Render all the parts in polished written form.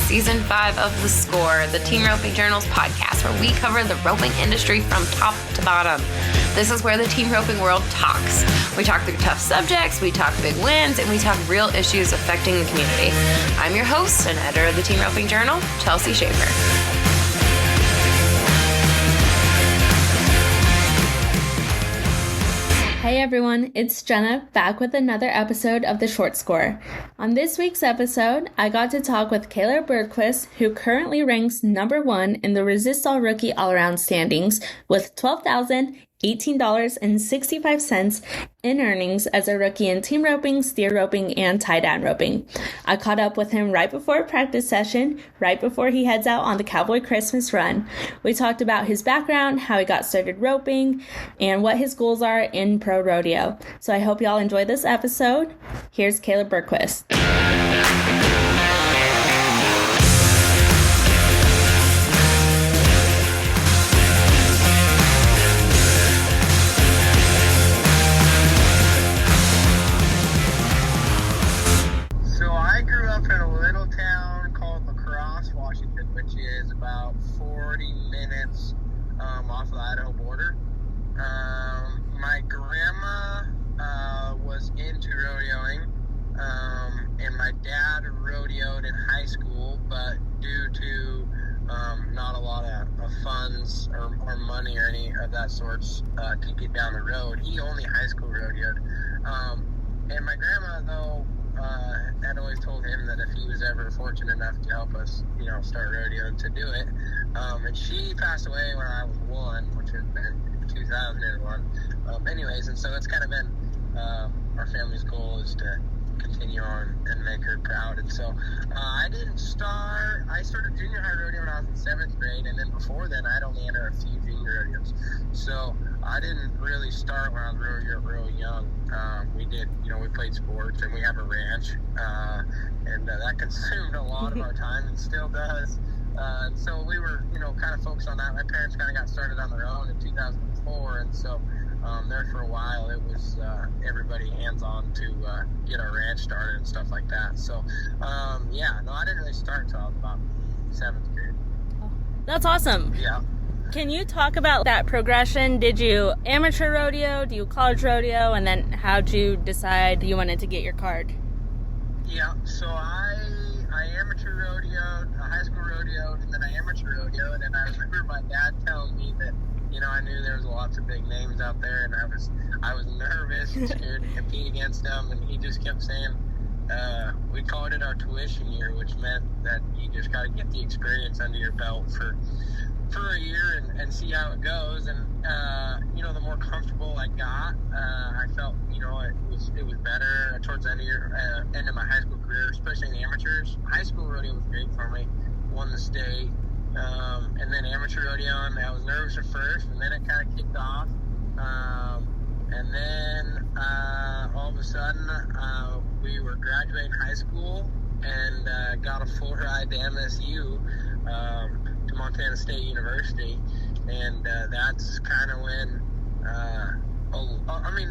Season 5 of The Score, the Team Roping Journal's podcast, where we cover the roping industry from top to bottom. This is where the team roping world talks. We talk through tough subjects, we talk big wins, and we talk real issues affecting the community. I'm your host and editor of the Team Roping Journal, Chelsea Schaefer. Hey everyone, it's Jenna back with another episode of The Short Score. On this week's episode, I got to talk with Berquist, who currently ranks number 1 in the Resistol Rookie All-Around standings with $12,018.65 in earnings as a rookie in team roping, steer roping, and tie-down roping. I caught up with him right before a practice session, right before he heads out on the Cowboy Christmas run. We talked about his background, how he got started roping, and what his goals are in pro rodeo. So I hope y'all enjoy this episode. Here's Berquist. Off the Idaho border. My grandma was into rodeoing, and my dad rodeoed in high school, but due to not a lot of funds or money or any of that sorts to get down the road, he only high school rodeoed. And my grandma, though, had always told him that if he was ever fortunate enough to help us, start rodeo, to do it. And she passed away when I was 1, which had been 2001. Anyways, and so it's kind of been our family's goal is to continue on and make her proud. And so I started junior high rodeo when I was in 7th grade, and then before then I'd only entered a few junior rodeos. So I didn't really start when I was real young. We played sports, and we have a ranch, and that consumed a lot of our time and still does. And so we were, kind of focused on that. My parents kind of got started on their own in 2004, and so there for a while it was everybody hands-on to get our ranch started and stuff like that. So, I didn't really start until I was about 7th grade. That's awesome. Yeah. Can you talk about that progression? Did you amateur rodeo? Do you college rodeo? And then how'd you decide you wanted to get your card? Yeah, so I amateur rodeoed, high school rodeoed, and then I amateur rodeoed, and I remember my dad telling me that, I knew there was lots of big names out there, and I was nervous and scared to compete against them, and he just kept saying, we called it our tuition year, which meant that you just got to get the experience under your belt for a year and see how it goes. And the more comfortable I got, I felt it was better towards the end of my high school career, especially in the amateurs. High school rodeo was great for me, won the state, and then amateur rodeo, and I was nervous at first, and then it kind of kicked off, and then all of a sudden we were graduating high school and got a full ride to MSU, to Montana State University, and that's kind of when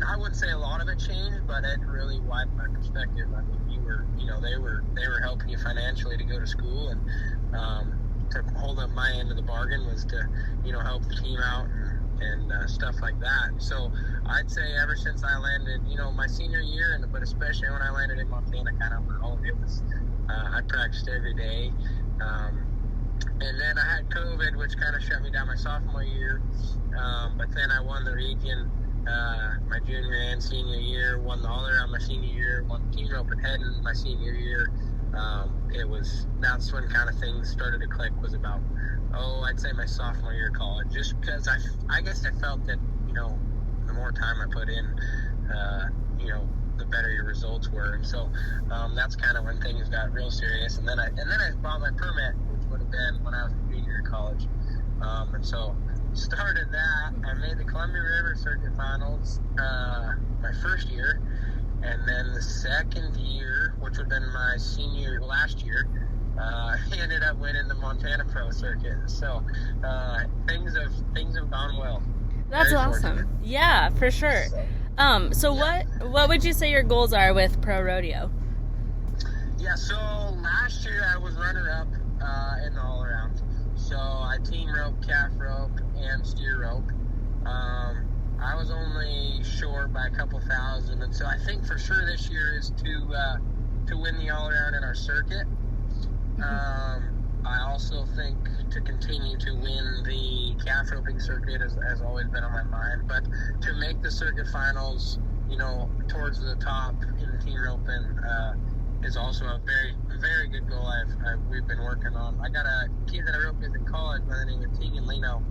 I wouldn't say a lot of it changed, but it really widened my perspective. I mean, they were helping you financially to go to school, and to hold up my end of the bargain was to help the team out and stuff like that. So I'd say ever since I landed, my senior year, but especially when I landed in Montana, kind of it was I practiced every day. And then I had COVID, which kind of shut me down my sophomore year. But then I won the region my junior and senior year, won the all-around my senior year, won the team rope and heading my senior year. That's when kind of things started to click, was about, I'd say my sophomore year of college, just because I guess I felt that, the more time I put in, the better your results were. And so that's kind of when things got real serious. And then I bought my permit, which would have been when I was a junior in college. And so started that. I made the Columbia River Circuit Finals my first year. And then the second year, which would have been my senior last year, he ended up winning the Montana Pro Circuit. So things have gone well. That's awesome. Yeah, for sure. So what would you say your goals are with pro rodeo? Yeah, so last year I was runner-up in the all around. So I team rope, calf rope, and steer rope. I was only short by a couple thousand, and so I think for sure this year is to win the all around in our circuit. I also think to continue to win the calf roping circuit has always been on my mind, but to make the circuit finals, towards the top in the team roping is also a very, very good goal we've been working on. I got a kid that I roped with in college by the name of Tegan Leno,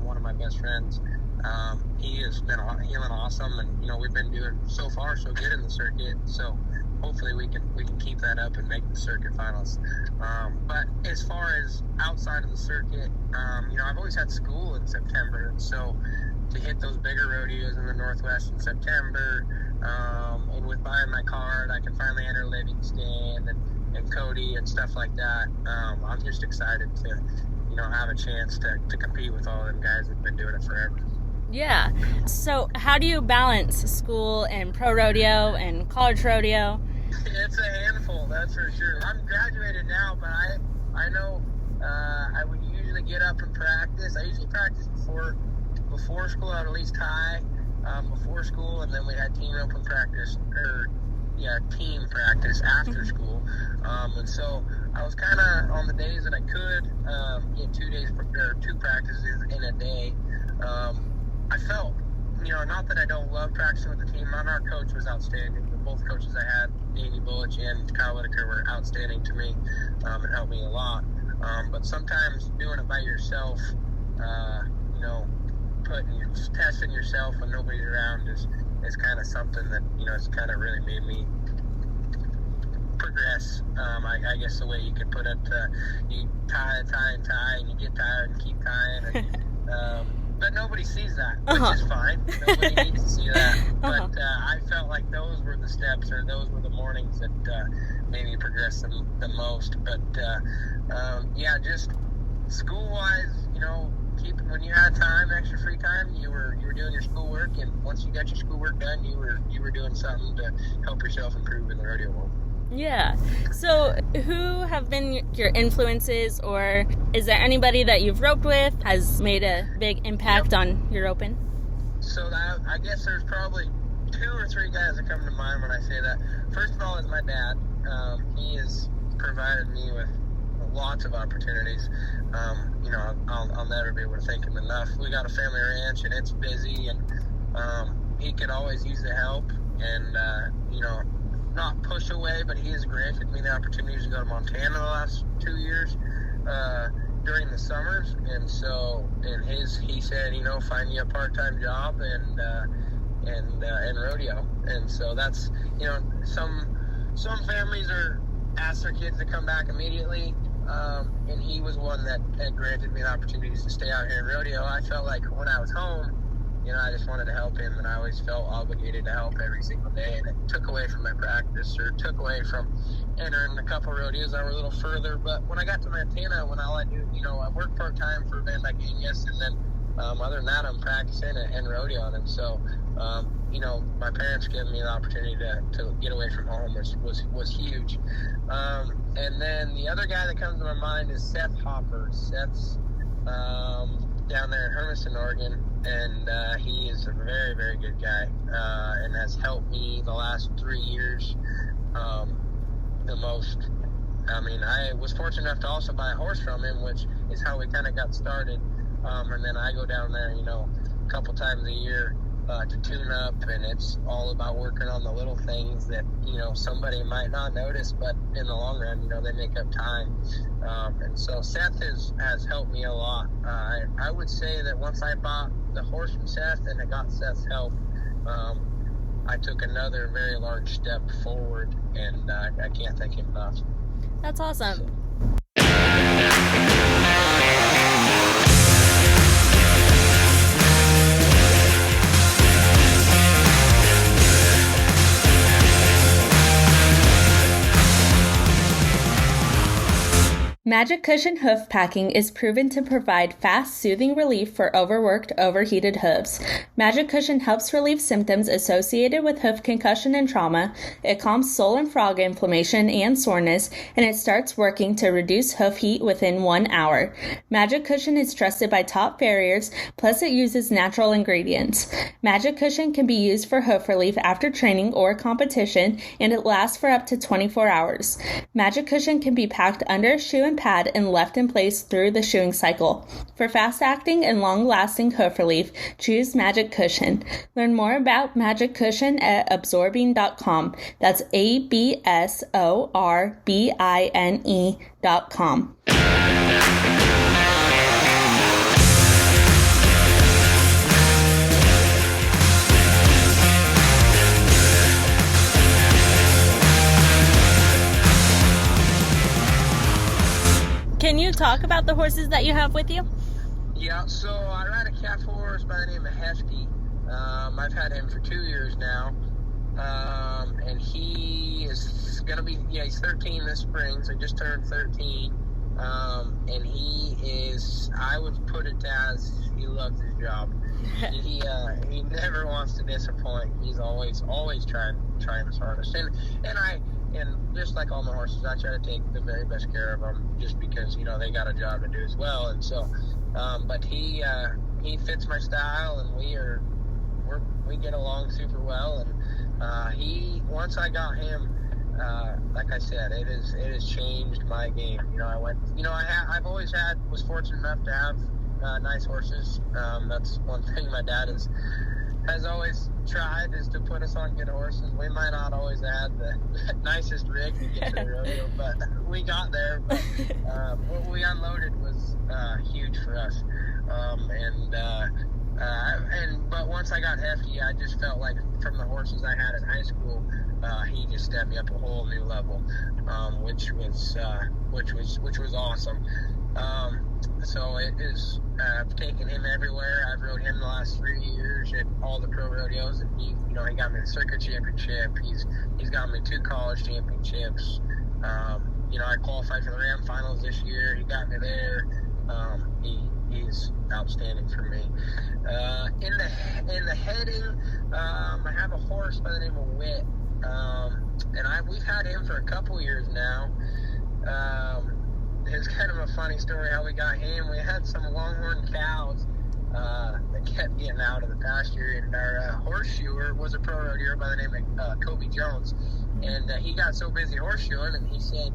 one of my best friends. He has been healing awesome, and we've been doing so far so good in the circuit. So hopefully we can keep that up and make the circuit finals. But as far as outside of the circuit, I've always had school in September, and so to hit those bigger rodeos in the Northwest in September, and with buying my card, I can finally enter Livingston and Cody and stuff like that. I'm just excited to have a chance to compete with all them guys that've been doing it forever. Yeah. So how do you balance school and pro rodeo and college rodeo? It's a handful, that's for sure. I'm graduated now, but I know I would usually get up and practice. I usually practice before school. I would at least tie before school, and then we had team roping practice, team practice after school. And so I was kind of on the days that I could get 2 practices in a day. I felt, not that I don't love practicing with the team. Our coach was outstanding. Both coaches I had, Danny Bullich and Kyle Whitaker, were outstanding to me and helped me a lot. But sometimes doing it by yourself, testing yourself when nobody's around is kind of something that, it's kind of really made me progress. I guess the way you could put it, you tie, and you get tired and keep tying. And, but nobody sees that, which is fine. Nobody needs to see that. But I felt like those were the steps, or those were the mornings that made me progress the most. But just school-wise, when you had time, extra free time, you were doing your schoolwork, and once you got your schoolwork done, you were doing something to help yourself improve in the rodeo world. Yeah. So who have been your influences, or is there anybody that you've roped with has made a big impact on your roping? So I guess there's probably 2 or 3 guys that come to mind when I say that. First of all is my dad. He has provided me with lots of opportunities. I'll never be able to thank him enough. We got a family ranch, and it's busy, and he could always use the help, and not push away, but he has granted me the opportunities to go to Montana the last 2 years during the summers, and so he said, find you a part-time job and rodeo, and so that's some families ask their kids to come back immediately, and he was one that had granted me the opportunities to stay out here in rodeo. I felt like when I was home, I just wanted to help him, and I always felt obligated to help every single day, and it took away from my practice, or took away from entering a couple rodeos that were a little further. But when I got to Montana, when all I do, I work part-time for Van Dyke Angus, and then other than that, I'm practicing and rodeoing, and so, my parents giving me the opportunity to get away from home was huge. And then the other guy that comes to my mind is Seth Hopper. Seth's down there in Hermiston, Oregon, and he is a very, very good guy, and has helped me the last 3 years the most. I was fortunate enough to also buy a horse from him, which is how we kind of got started, and then I go down there, a couple times a year to tune up, and it's all about working on the little things that somebody might not notice, but in the long run, they make up time. And so Seth has helped me a lot. I would say that once I bought the horse from Seth and I got Seth's help, I took another very large step forward, and I can't thank him enough. That's awesome. Magic Cushion hoof packing is proven to provide fast, soothing relief for overworked, overheated hooves. Magic Cushion helps relieve symptoms associated with hoof concussion and trauma. It calms sole and frog inflammation and soreness, and it starts working to reduce hoof heat within 1 hour. Magic Cushion is trusted by top farriers, plus it uses natural ingredients. Magic Cushion can be used for hoof relief after training or competition, and it lasts for up to 24 hours. Magic Cushion can be packed under a shoe and pad and left in place through the shoeing cycle. For fast-acting and long-lasting hoof relief, choose Magic Cushion. Learn more about Magic Cushion at absorbine.com. That's ABSORBINE.com. Can you talk about the horses that you have with you? Yeah, so I ride a calf horse by the name of Hefty. I've had him for 2 years now. And he is going to be, he's 13 this spring, so he just turned 13. And he is, I would put it as, he loves his job. He never wants to disappoint. He's always trying his hardest. And just like all my horses, I try to take the very best care of them, just because they got a job to do as well. And so, but he fits my style, and we get along super well. And once I got him, like I said, it has changed my game. I've always was fortunate enough to have nice horses. That's one thing my dad has always tried, is to put us on good horses. We might not always have the nicest rig to get to the rodeo, but we got there. But what we unloaded was huge for us. But once I got Hefty, I just felt like from the horses I had in high school, he just stepped me up a whole new level, which was awesome. So it is. I've taken him everywhere. I've rode him the last 3 years at all the pro rodeos, and he got me the circuit championship. He's got me 2 college championships. I qualified for the Ram finals this year. He got me there. He's outstanding for me. In the heading, I have a horse by the name of Wit, and we've had him for a couple years now. It's kind of a funny story how we got him. We had some longhorn cows that kept getting out of the pasture, and our horseshoer was a pro rodeer by the name of Kobe Jones, and he got so busy horseshoeing, and he said,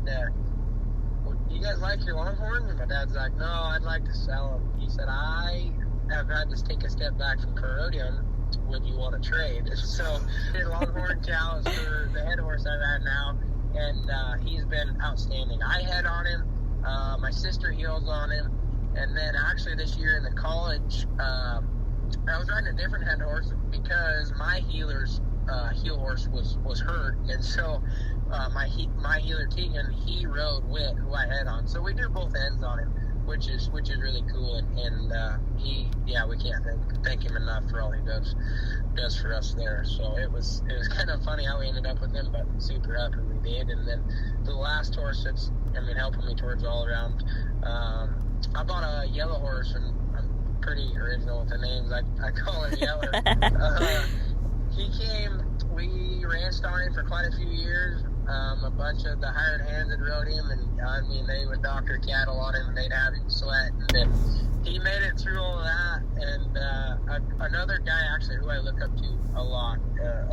well, do you guys like your longhorns? And my dad's like, no, I'd like to sell them. He said, I have had to take a step back from pro rodeoing. Would you want to trade? So did longhorn cows for the head horse I've had now, and he's been outstanding. I head on him. My sister heels on him, and then actually this year in the college, I was riding a different head horse because my heel horse was hurt, and so my healer Tegan, he rode Wit, who I head on. So we do both ends on him, which is really cool, and we can't thank him enough for all he does for us there. So it was kind of funny how we ended up with him, but super happy we did. And then the last horse that's helping me towards all around, I bought a yellow horse, and I'm pretty original with the names. I call him Yeller. He came, we ranched on him for quite a few years. A bunch of the hired hands had rode him, and they would doctor cattle on him, and they'd have him sweat, and then he made it through all of that. And another guy actually who I look up to a lot,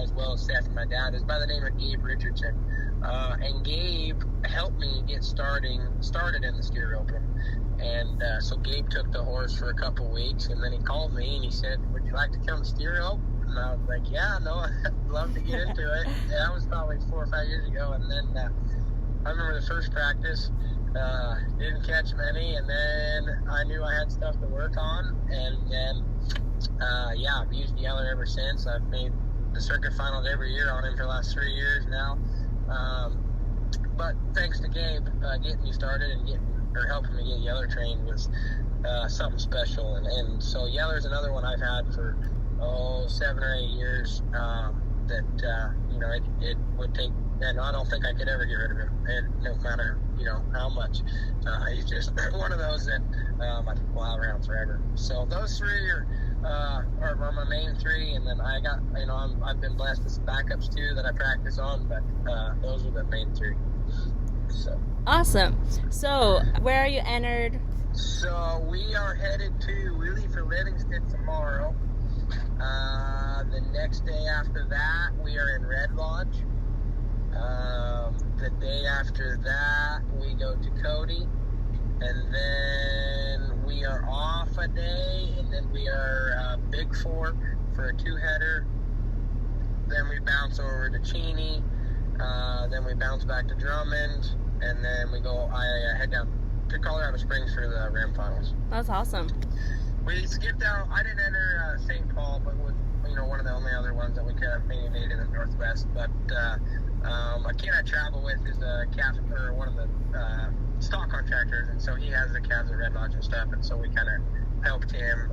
as well as Seth and my dad, is by the name of Gabe Richardson. And Gabe helped me get started in the steer roping. And so Gabe took the horse for a couple weeks, and then he called me and he said, would you like to come steer rope? And I was like, yeah, no, I'd love to get into it. And that was probably 4 or 5 years ago. And then I remember the first practice, didn't catch many, and then I knew I had stuff to work on. And then, I've used Yeller ever since. I've made the circuit finals every year on him for the last 3 years now. But thanks to Gabe getting me started and helping me get Yeller trained was something special. And so Yeller's another one I've had for 7 or 8 years. That it would take, and I don't think I could ever get rid of him, and no matter, how much. He's just one of those that I think will have around forever. So those three are my main three, and then I got, I've been blessed with some backups too that I practice on, but those are the main three. So. Awesome. So where are you entered? So we are headed to, we leave for Livingston tomorrow. The next day after that, we are in Red Lodge. The day after that, we go to Cody. And then we are off a day, and then we are Big Fork for a 2-header. Then we bounce over to Cheney. Then we bounce back to Drummond. And then I head down to Colorado Springs for the Ram Finals. That's awesome. We skipped out. I didn't enter St. Paul, but was one of the only other ones that we could have maybe made in the Northwest. But a kid I travel with is a captain or one of the stock contractors, and so he has the calves at Red Lodge and stuff, and so we kind of helped him.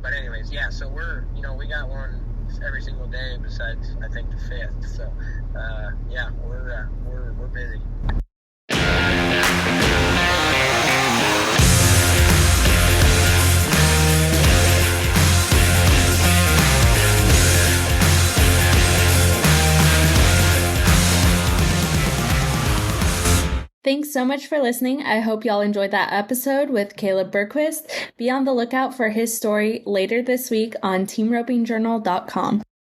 But anyways, yeah. So we're we got one every single day besides I think the 5th. So yeah, we're busy. Thanks so much for listening. I hope y'all enjoyed that episode with Caleb Berquist. Be on the lookout for his story later this week on teamropingjournal.com.